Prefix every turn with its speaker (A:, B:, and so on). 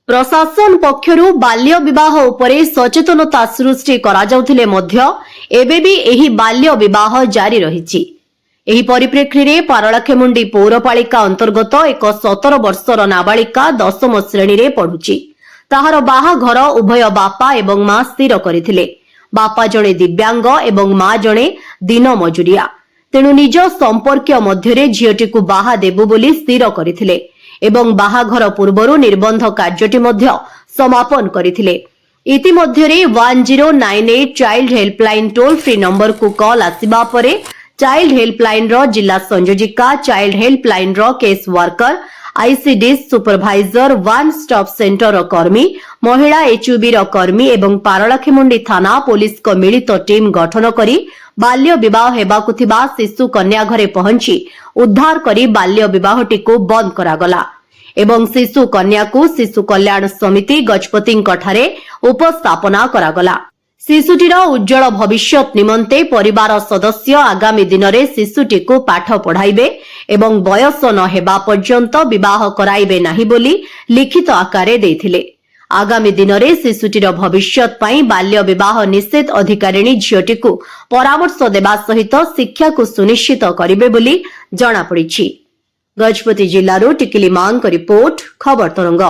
A: प्रशासन पक्षरु बाल्य विवाह उपरे सचेतनता सृष्टि करा जाउथिले मध्य एबे भी एही बाल्य विवाह जारी रहिछि। एही परिप्रेक्षी रे पारलाखेमुंडी पौरपालिका अंतर्गत एक 17 वर्षर नाबालिका 10म श्रेणी रे पढुछि। ताहार बाहाघर उभय बापा एवं मां स्थिर करथिले। बापा जणे दिव्यांग एवं मां जणे दिन मजुरिया, तेणु निज संपर्क मध्यरे झियटीकु बाहा देबु बोली स्थिर करथिले एवं बाहाघर पूर्वरु निर्बंध कार्यटी मध्य समापन करथिले। इतिमध्यरे 1098 child helpline toll free number को कॉल आसिबा परे चाइल्ड हेल्पलाइन रो जिला संयोजिका, चाइल्ड हेल्पलाइन रो case worker, ICD supervisor, one stop centre कर्मी, महिला एचयूबी कर्मी एवं पारलाखेमुंडी थाना पुलिस को मिलित टीम गठन करी बाल्य विवाह हेबाकु थिबा शिशु कन्या घरे पहुंची उद्धार करी बाल्य विवाहटी को बंद करागला एवं शिशु कन्या को शिशु कल्याण समिति गजपति ठारे उपस्थापना करागला। शिशुटीर उज्जवल भविष्यत निमंते परिवार सदस्य आगामी दिन में शिशुटी को पाठ पढ़ाइबे एवं बयस न हेबा पर्यंत विवाह कराइबे नाही बोली लिखित आकारे देथिले। आगामी दिन में शिशुटीर भविष्यत पाई बाल्य विवाह निषेध अधिकारिणी झियटी को परामर्श देबा सहित शिक्षा को सुनिश्चित करिबे बोली जणा पड़िछि। गजपति जिल्लारो टिकिली मांग रिपोर्ट, खबर तरंग।